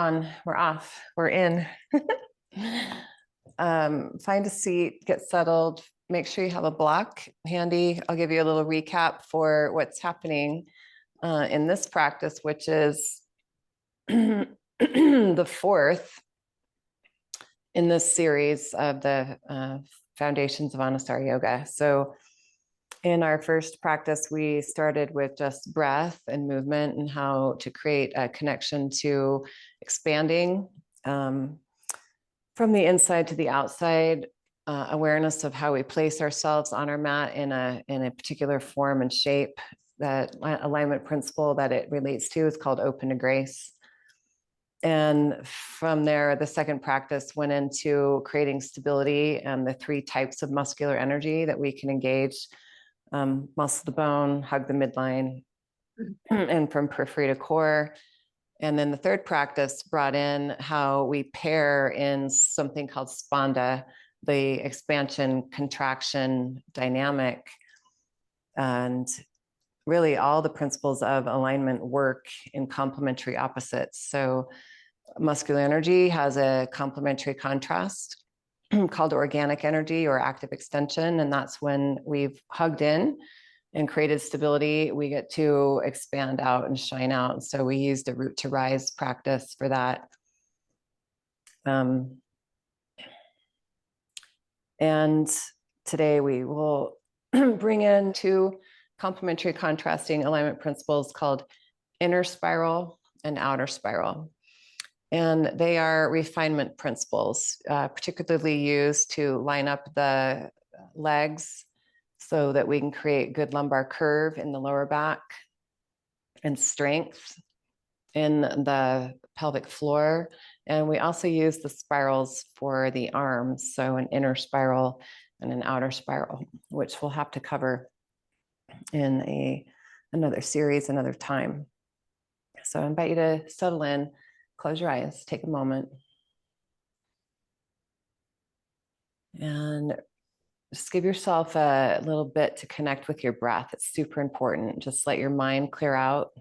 And we're off, we're in. Find a seat, get settled, make sure you have a block handy. I'll give you a little recap for what's happening in this practice, which is the fourth in this series of the Foundations of Anusara Yoga. So in our first practice, we started with just breath and movement and how to create a connection to expanding from the inside to the outside, awareness of how we place ourselves on our mat in a particular form and shape. That alignment principle that it relates to is called open to grace. And from there, the second practice went into creating stability and the three types of muscular energy that we can engage. Muscle the bone, hug the midline, and from periphery to core. And then the third practice brought in how we pair in something called spanda, the expansion contraction dynamic. And really all the principles of alignment work in complementary opposites. So muscular energy has a complementary contrast called organic energy or active extension. And that's when we've hugged in and created stability, we get to expand out and shine out. So we used a root to rise practice for that. And today we will bring in two complementary contrasting alignment principles called inner spiral and outer spiral. And they are refinement principles, particularly used to line up the legs so that we can create good lumbar curve in the lower back and strength in the pelvic floor. And we also use the spirals for the arms, so an inner spiral and an outer spiral, which we'll have to cover in another series, another time. So I invite you to settle in, close your eyes, take a moment. And just give yourself a little bit to connect with your breath. It's super important. Just let your mind clear out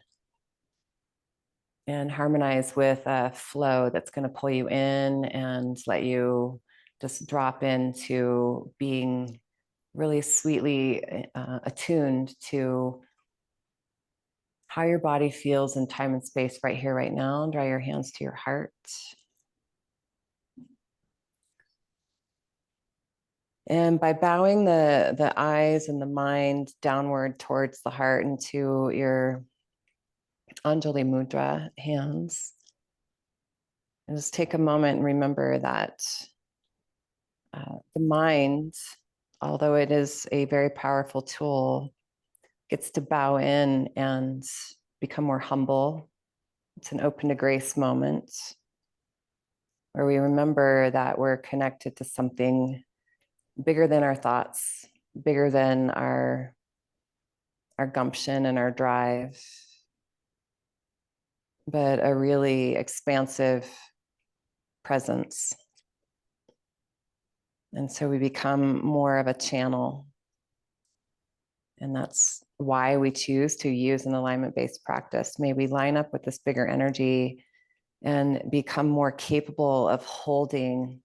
and harmonize with a flow that's going to pull you in and let you just drop into being really sweetly attuned to how your body feels in time and space right here, right now. Draw your hands to your heart. And by bowing the eyes and the mind downward towards the heart into your Anjali Mudra hands, and just take a moment and remember that the mind, although it is a very powerful tool, gets to bow in and become more humble. It's an open to grace moment where we remember that we're connected to something bigger than our thoughts, bigger than our gumption and our drive, but a really expansive presence. And so we become more of a channel. And that's why we choose to use an alignment-based practice. May we line up with this bigger energy and become more capable of holding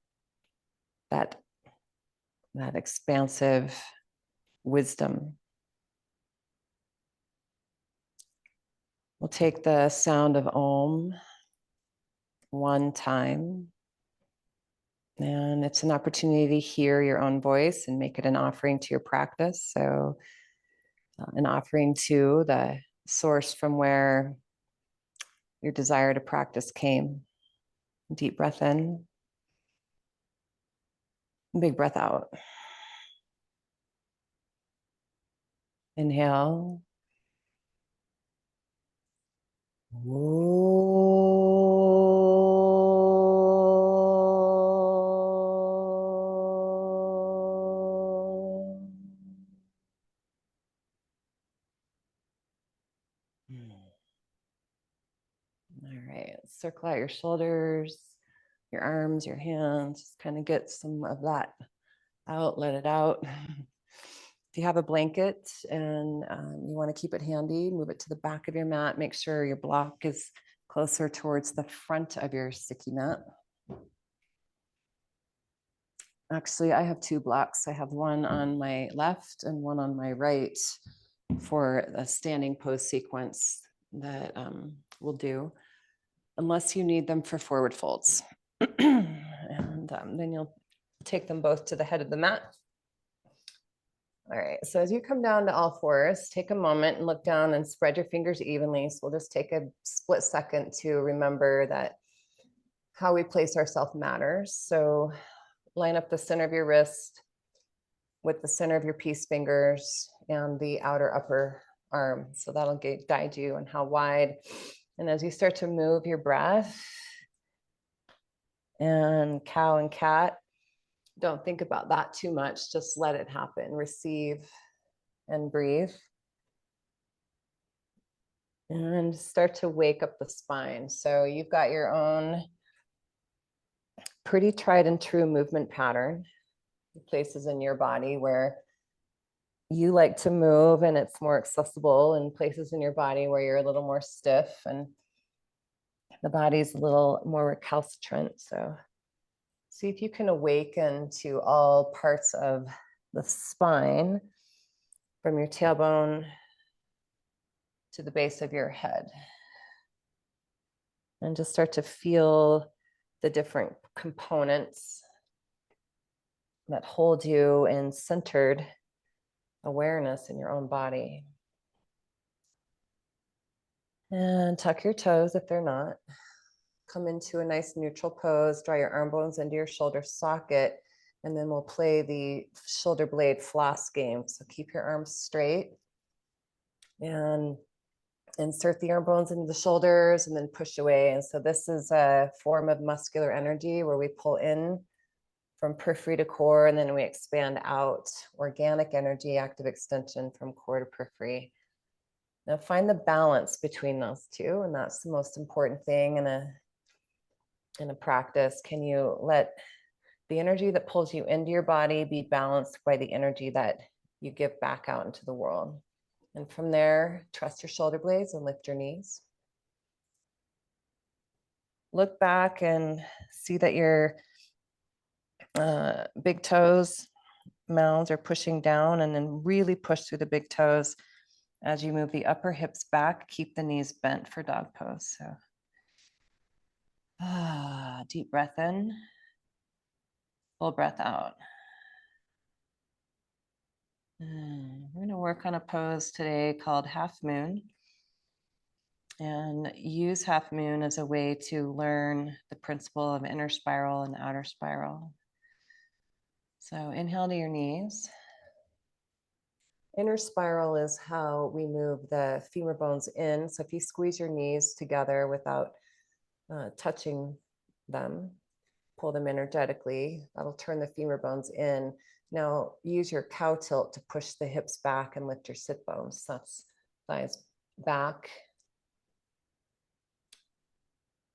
that expansive wisdom. We'll take the sound of Om one time. And it's an opportunity to hear your own voice and make it an offering to your practice. So an offering to the source from where your desire to practice came. Deep breath in. Big breath out. Inhale. All right, circle out your shoulders, your arms, your hands, just kind of get some of that out, let it out. If you have a blanket and you want to keep it handy, move it to the back of your mat. Make sure your block is closer towards the front of your sticky mat. Actually, I have two blocks. I have one on my left and one on my right for a standing pose sequence that we'll do, unless you need them for forward folds. And then you'll take them both to the head of the mat. All right, so as you come down to all fours, take a moment and look down and spread your fingers evenly. So we'll just take a split second to remember that how we place ourselves matters. So line up the center of your wrist with the center of your peace fingers and the outer upper arm. So that'll guide you on how wide. And as you start to move your breath, and cow and cat, don't think about that too much. Just let it happen. Receive and breathe. And start to wake up the spine. So you've got your own pretty tried and true movement pattern, places in your body where you like to move and it's more accessible, and places in your body where you're a little more stiff and the body's a little more recalcitrant. So see if you can awaken to all parts of the spine from your tailbone to the base of your head. And just start to feel the different components that hold you in centered awareness in your own body. And tuck your toes if they're not. Come into a nice neutral pose, draw your arm bones into your shoulder socket, and then we'll play the shoulder blade floss game. So keep your arms straight and insert the arm bones into the shoulders and then push away. And so this is a form of muscular energy where we pull in from periphery to core, and then we expand out. Organic energy, active extension from core to periphery. Now find the balance between those two, and that's the most important thing in a practice. Can you let the energy that pulls you into your body be balanced by the energy that you give back out into the world? And from there, trust your shoulder blades and lift your knees. Look back and see that your big toes mounds are pushing down, and then really push through the big toes as you move the upper hips back. Keep the knees bent for dog pose. So deep breath in, full breath out. We're going to work on a pose today called half moon, and use half moon as a way to learn the principle of inner spiral and outer spiral. So inhale to your knees. Inner spiral is how we move the femur bones in. So if you squeeze your knees together without touching them, pull them energetically, that'll turn the femur bones in. Now use your cow tilt to push the hips back and lift your sit bones. That's thighs back.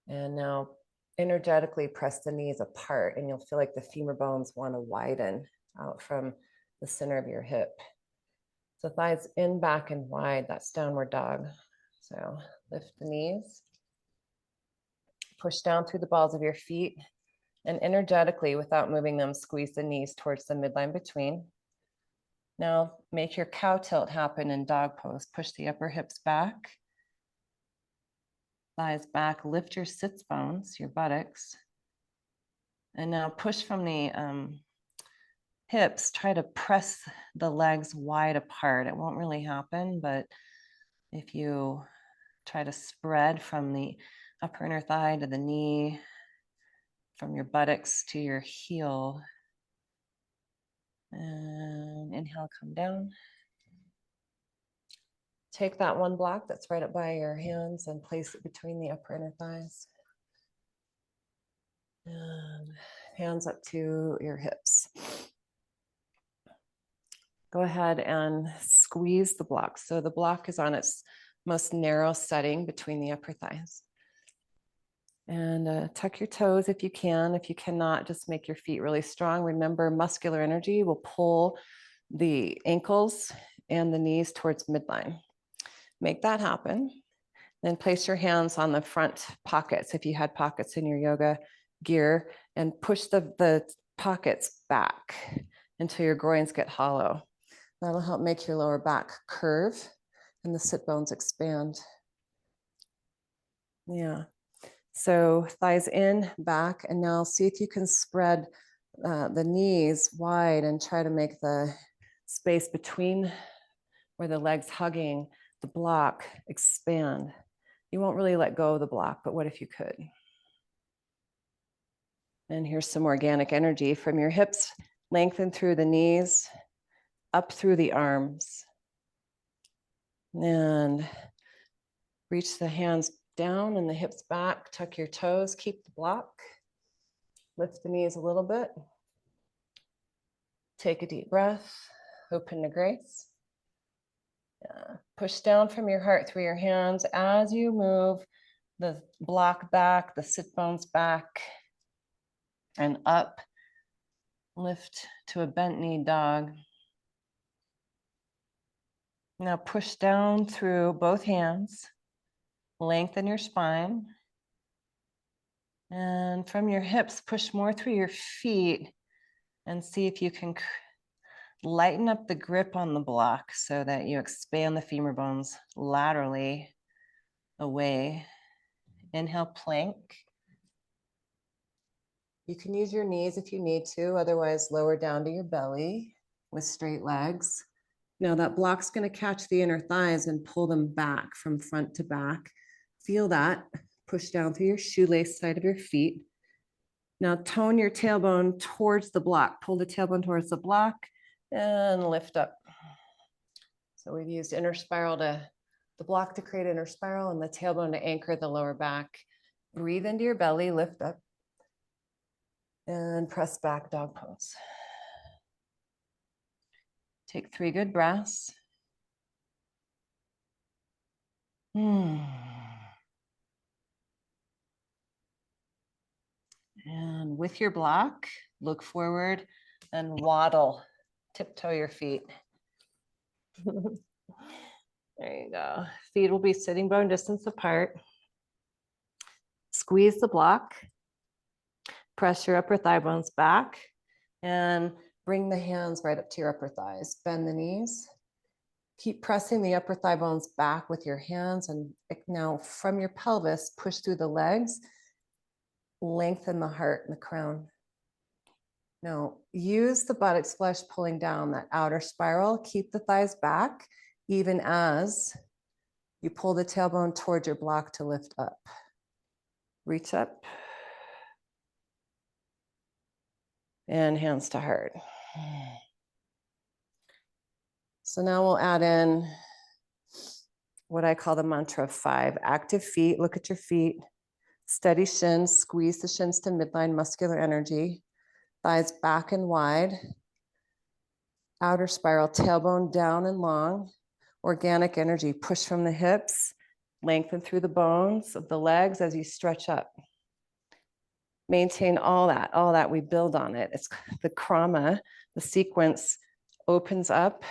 And now energetically press the knees apart, and you'll feel like the femur bones want to widen out from the center of your hip. So thighs in, back, and wide. That's downward dog. So lift the knees. Push down through the balls of your feet. And energetically, without moving them, squeeze the knees towards the midline between. Now make your cow tilt happen in dog pose. Push the upper hips back. Thighs back. Lift your sits bones, your buttocks. And now push from the hips. Try to press the legs wide apart. It won't really happen, but if you try to spread from the upper inner thigh to the knee, from your buttocks to your heel. And inhale, come down. Take that one block that's right up by your hands and place it between the upper inner thighs. And hands up to your hips. Go ahead and squeeze the block. So the block is on its most narrow setting between the upper thighs. And tuck your toes if you can. If you cannot, just make your feet really strong. Remember, muscular energy will pull the ankles and the knees towards midline. Make that happen. Then place your hands on the front pockets if you had pockets in your yoga gear, and push the pockets back until your groins get hollow. That'll help make your lower back curve and the sit bones expand. Yeah. So thighs in, back, and now see if you can spread the knees wide and try to make the space between where the legs hugging the block expand. You won't really let go of the block, but what if you could? And here's some organic energy from your hips. Lengthen through the knees, up through the arms. And reach the hands down and the hips back. Tuck your toes, keep the block. Lift the knees a little bit. Take a deep breath. Open to grace. Push down from your heart through your hands as you move the block back, the sit bones back, and up. Lift to a bent knee dog. Now push down through both hands. Lengthen your spine. And from your hips, push more through your feet and see if you can lighten up the grip on the block so that you expand the femur bones laterally away. Inhale, plank. You can use your knees if you need to, otherwise lower down to your belly with straight legs. Now that block's going to catch the inner thighs and pull them back from front to back. Feel that. Push down through your shoelace side of your feet. Now tone your tailbone towards the block. Pull the tailbone towards the block and lift up. So we've used inner spiral the block to create inner spiral and the tailbone to anchor the lower back. Breathe into your belly, lift up, and press back, dog pose. Take 3 good breaths. And with your block, look forward and waddle, tiptoe your feet. There you go. Feet will be sitting bone distance apart. Squeeze the block. Press your upper thigh bones back and bring the hands right up to your upper thighs. Bend the knees. Keep pressing the upper thigh bones back with your hands, and now from your pelvis, push through the legs. Lengthen the heart and the crown. Now, use the buttocks flesh pulling down that outer spiral. Keep the thighs back, even as you pull the tailbone towards your block to lift up. Reach up. And hands to heart. So now we'll add in what I call the mantra of 5. Active feet, look at your feet. Steady shins, squeeze the shins to midline, muscular energy. Thighs back and wide. Outer spiral, tailbone down and long. Organic energy, push from the hips. Lengthen through the bones of the legs as you stretch up. Maintain all that we build on it. It's the krama, the sequence opens up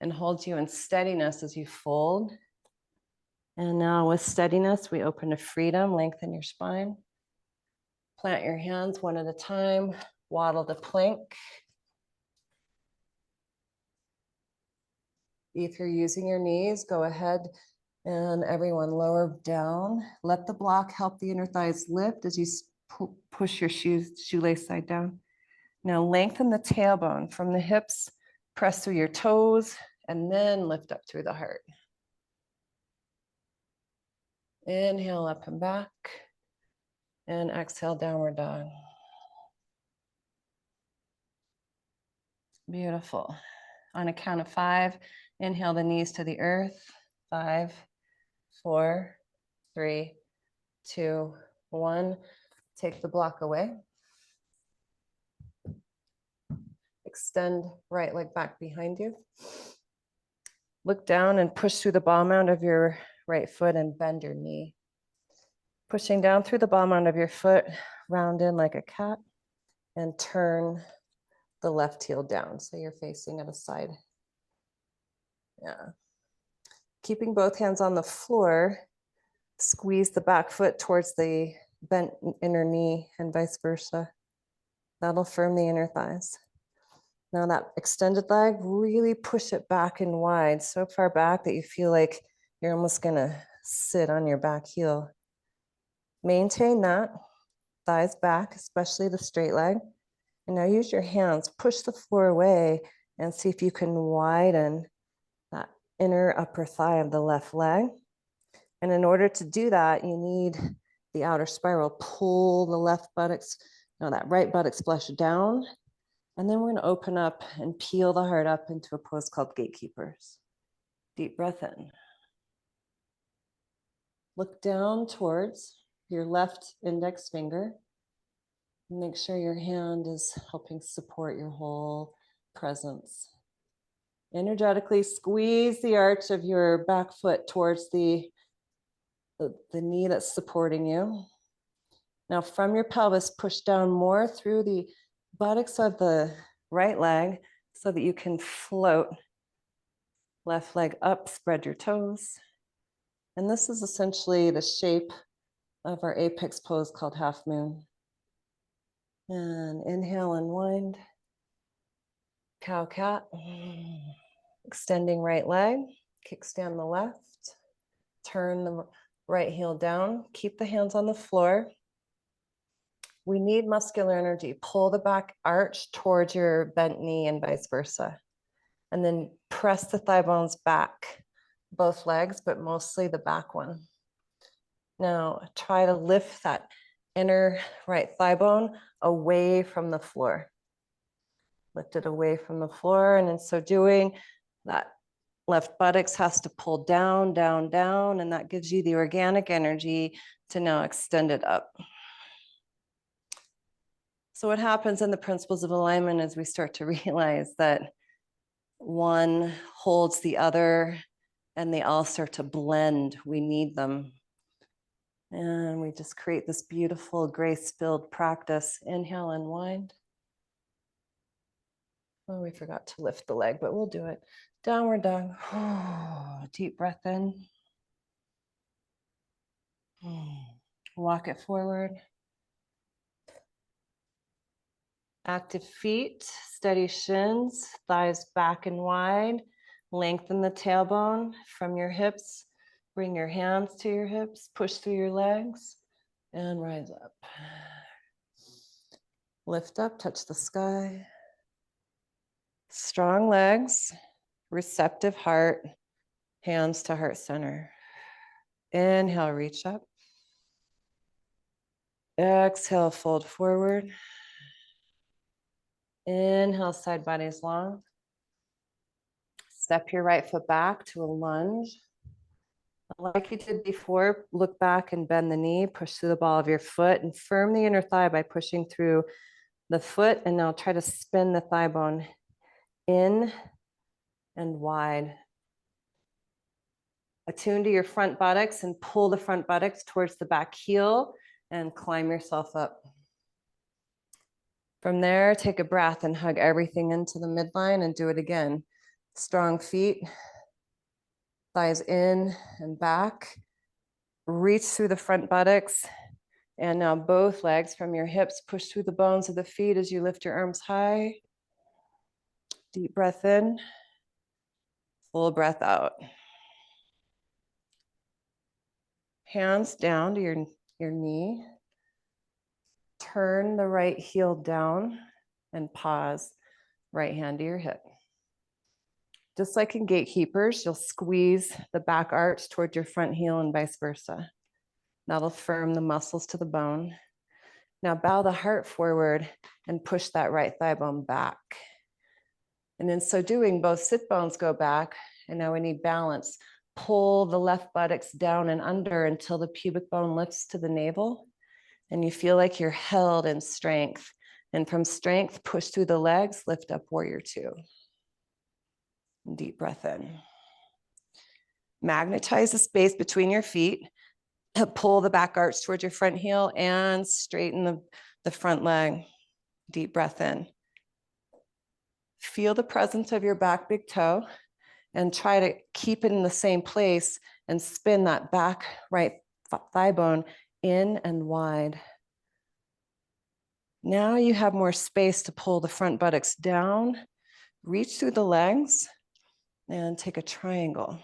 and holds you in steadiness as you fold. And now with steadiness, we open to freedom, lengthen your spine. Plant your hands one at a time, waddle to plank. If you're using your knees, go ahead and everyone lower down. Let the block help the inner thighs lift as you push your shoelace side down. Now lengthen the tailbone from the hips, press through your toes, and then lift up through the heart. Inhale up and back, and exhale, downward dog. Beautiful. On a count of 5, inhale the knees to the earth. 5, 4, 3, 2, 1. Take the block away. Extend right leg back behind you. Look down and push through the ball mound of your right foot and bend your knee. Pushing down through the ball mound of your foot, round in like a cat and turn the left heel down. So you're facing at a side. Yeah. Keeping both hands on the floor, squeeze the back foot towards the bent inner knee and vice versa. That'll firm the inner thighs. Now that extended leg, really push it back and wide, so far back that you feel like you're almost gonna sit on your back heel. Maintain that, thighs back, especially the straight leg. And now use your hands, push the floor away and see if you can widen that inner upper thigh of the left leg. And in order to do that, you need the outer spiral. Pull the left buttocks, no, that right buttocks flush down. And then we're going to open up and peel the heart up into a pose called gatekeepers. Deep breath in. Look down towards your left index finger. Make sure your hand is helping support your whole presence. Energetically squeeze the arch of your back foot towards the knee that's supporting you. Now from your pelvis, push down more through the buttocks of the right leg so that you can float. Left leg up, spread your toes. And this is essentially the shape of our apex pose called half moon. And inhale, unwind. Cow cat. Extending right leg, kickstand the left. Turn the right heel down. Keep the hands on the floor. We need muscular energy. Pull the back arch towards your bent knee and vice versa. And then press the thigh bones back, both legs, but mostly the back one. Now try to lift that inner right thigh bone away from the floor. Lift it away from the floor, and in so doing, that left buttocks has to pull down, down, down, and that gives you the organic energy to now extend it up. So what happens in the principles of alignment is we start to realize that one holds the other and they all start to blend. We need them. And we just create this beautiful grace-filled practice. Inhale, unwind. Oh, we forgot to lift the leg, but we'll do it. Downward dog. Deep breath in. Walk it forward. Active feet, steady shins, thighs back and wide. Lengthen the tailbone from your hips. Bring your hands to your hips. Push through your legs and rise up. Lift up, touch the sky. Strong legs, receptive heart, hands to heart center. Inhale, reach up. Exhale, fold forward. Inhale, side bodies long. Step your right foot back to a lunge. Like you did before, look back and bend the knee, push through the ball of your foot and firm the inner thigh by pushing through the foot. And now try to spin the thigh bone in and wide. Attune to your front buttocks and pull the front buttocks towards the back heel and climb yourself up. From there, take a breath and hug everything into the midline and do it again. Strong feet, thighs in and back. Reach through the front buttocks. And now both legs from your hips, push through the bones of the feet as you lift your arms high. Deep breath in, full breath out. Hands down to your knee. Turn the right heel down and pause. Right hand to your hip. Just like in gatekeepers, you'll squeeze the back arch toward your front heel and vice versa. That'll firm the muscles to the bone. Now bow the heart forward and push that right thigh bone back. And in so doing, both sit bones go back, and now we need balance. Pull the left buttocks down and under until the pubic bone lifts to the navel, and you feel like you're held in strength. And from strength, push through the legs, lift up warrior two. Deep breath in. Magnetize the space between your feet. Pull the back arch towards your front heel and straighten the front leg. Deep breath in. Feel the presence of your back big toe and try to keep it in the same place and spin that back right thigh bone in and wide. Now you have more space to pull the front buttocks down, reach through the legs, and take a triangle.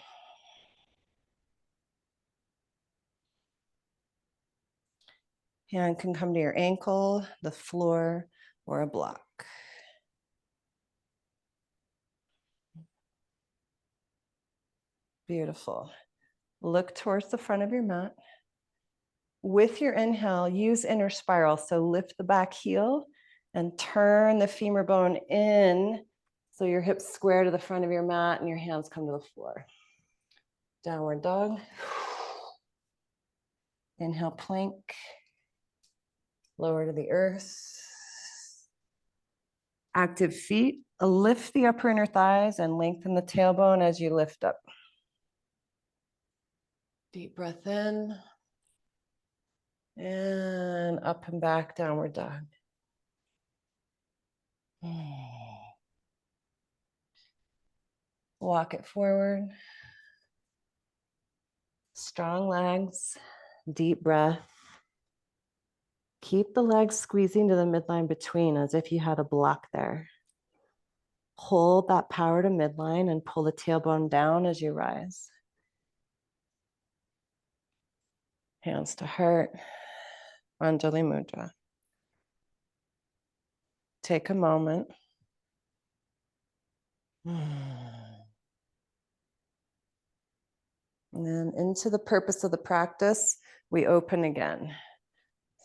Hand can come to your ankle, the floor, or a block. Beautiful. Look towards the front of your mat. With your inhale, use inner spiral. So lift the back heel and turn the femur bone in so your hips square to the front of your mat and your hands come to the floor. Downward dog. Inhale, plank. Lower to the earth. Active feet. Lift the upper inner thighs and lengthen the tailbone as you lift up. Deep breath in. And up and back, downward dog. Walk it forward. Strong legs, deep breath. Keep the legs squeezing to the midline between as if you had a block there. Hold that power to midline and pull the tailbone down as you rise. Hands to heart. Anjali Mudra. Take a moment. And then into the purpose of the practice, we open again.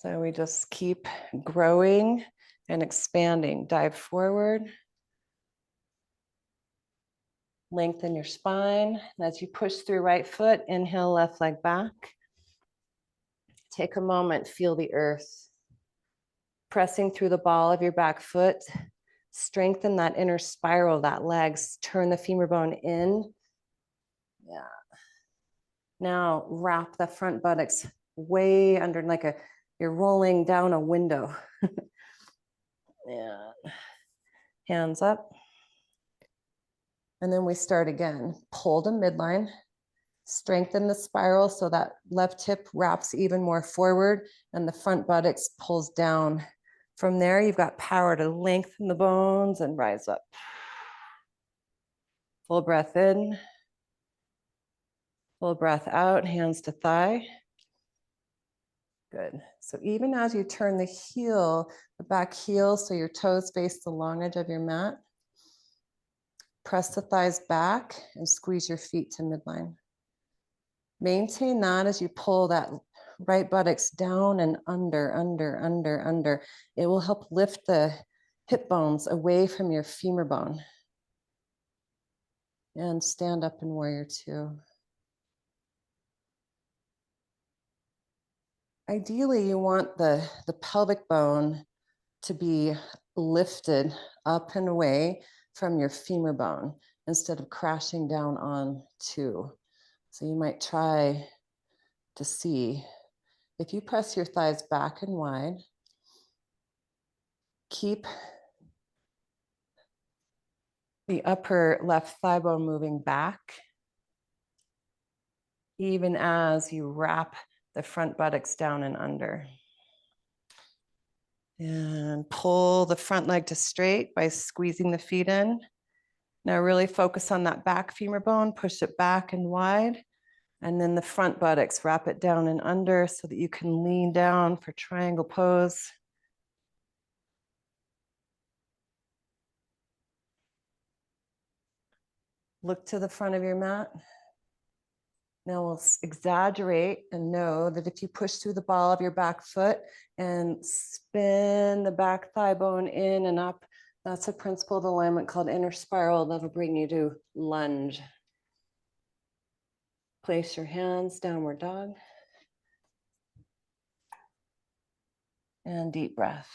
So we just keep growing and expanding. Dive forward. Lengthen your spine. As you push through right foot, inhale, left leg back. Take a moment, feel the earth. Pressing through the ball of your back foot. Strengthen that inner spiral, that legs. Turn the femur bone in. Yeah. Now wrap the front buttocks way under, like you're rolling down a window. Yeah. Hands up. And then we start again. Pull to midline. Strengthen the spiral so that left hip wraps even more forward and the front buttocks pulls down. From there, you've got power to lengthen the bones and rise up. Full breath in. Full breath out, hands to thigh. Good. So even as you turn the heel, the back heel, so your toes face the long edge of your mat, press the thighs back and squeeze your feet to midline. Maintain that as you pull that right buttocks down and under, under, under, under. It will help lift the hip bones away from your femur bone. And stand up in warrior two. Ideally, you want the pelvic bone to be lifted up and away from your femur bone instead of crashing down on two. So you might try to see if you press your thighs back and wide, keep the upper left thigh bone moving back, even as you wrap the front buttocks down and under. And pull the front leg to straight by squeezing the feet in. Now really focus on that back femur bone, push it back and wide. And then the front buttocks, wrap it down and under so that you can lean down for triangle pose. Look to the front of your mat. Now we'll exaggerate and know that if you push through the ball of your back foot and spin the back thigh bone in and up, that's a principle of alignment called inner spiral that'll bring you to lunge. Place your hands, downward dog. And deep breath.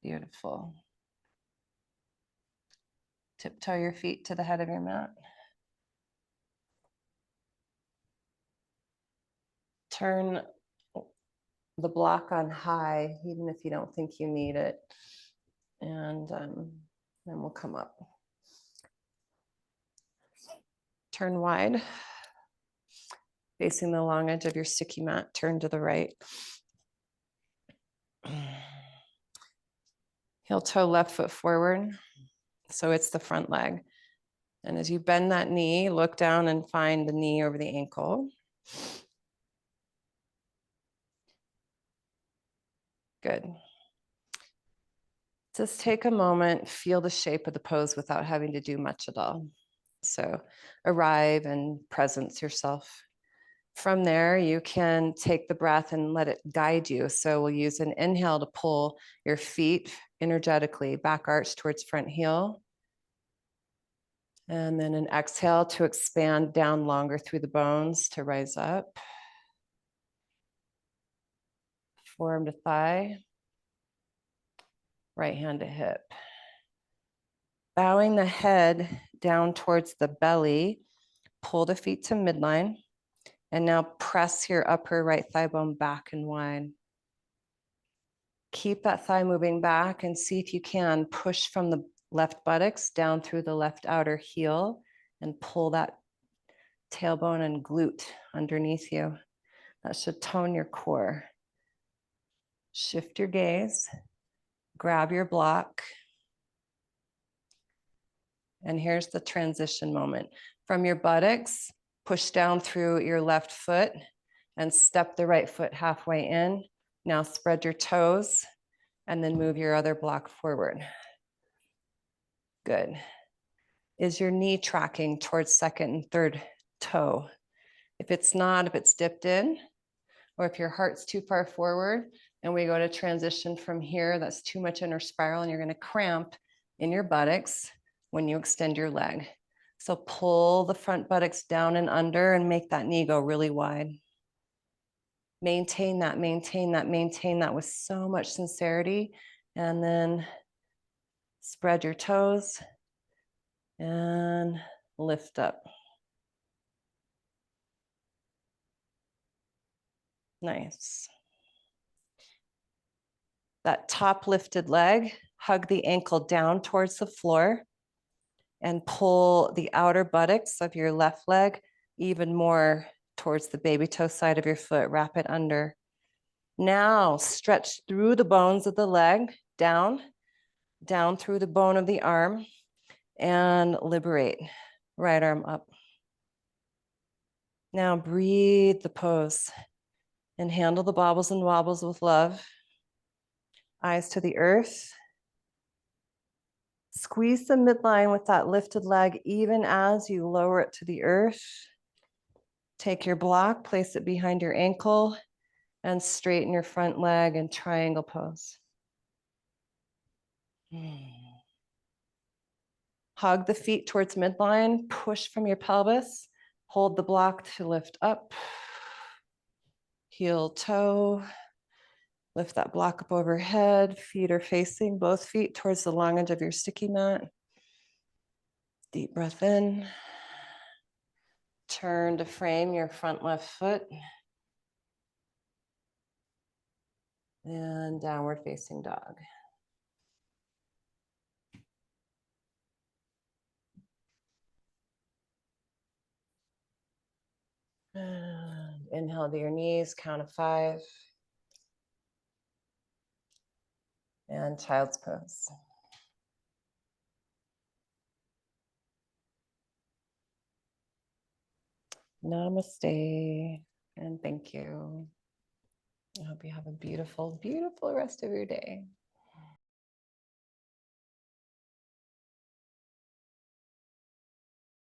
Beautiful. Tiptoe your feet to the head of your mat. Turn the block on high, even if you don't think you need it. And then we'll come up. Turn wide. Facing the long edge of your sticky mat, turn to the right. Heel toe, left foot forward. So it's the front leg. And as you bend that knee, look down and find the knee over the ankle. Good. Just take a moment, feel the shape of the pose without having to do much at all. So arrive and presence yourself. From there, you can take the breath and let it guide you. So we'll use an inhale to pull your feet energetically back arch towards front heel. And then an exhale to expand down longer through the bones to rise up. Forearm to thigh. Right hand to hip. Bowing the head down towards the belly, pull the feet to midline. And now press your upper right thigh bone back and wide. Keep that thigh moving back and see if you can push from the left buttocks down through the left outer heel and pull that tailbone and glute underneath you. That should tone your core. Shift your gaze, grab your block. And here's the transition moment. From your buttocks, push down through your left foot and step the right foot halfway in. Now spread your toes and then move your other block forward. Good. Is your knee tracking towards second and third toe? If it's not, if it's dipped in, or if your heart's too far forward and we go to transition from here, that's too much inner spiral and you're gonna cramp in your buttocks when you extend your leg. So pull the front buttocks down and under and make that knee go really wide. Maintain that, maintain that, maintain that with so much sincerity. And then spread your toes and lift up. Nice. That top lifted leg, hug the ankle down towards the floor and pull the outer buttocks of your left leg even more towards the baby toe side of your foot. Wrap it under. Now stretch through the bones of the leg, down through the bone of the arm, and liberate. Right arm up. Now breathe the pose and handle the bobbles and wobbles with love. Eyes to the earth. Squeeze the midline with that lifted leg even as you lower it to the earth. Take your block, place it behind your ankle, and straighten your front leg in triangle pose. Hug the feet towards midline, push from your pelvis, hold the block to lift up. Heel toe, lift that block up overhead, feet are facing, both feet towards the long edge of your sticky mat. Deep breath in. Turn to frame your front left foot. And downward facing dog. And inhale to your knees, count of 5. And child's pose. Namaste, and thank you. I hope you have a beautiful, beautiful rest of your day.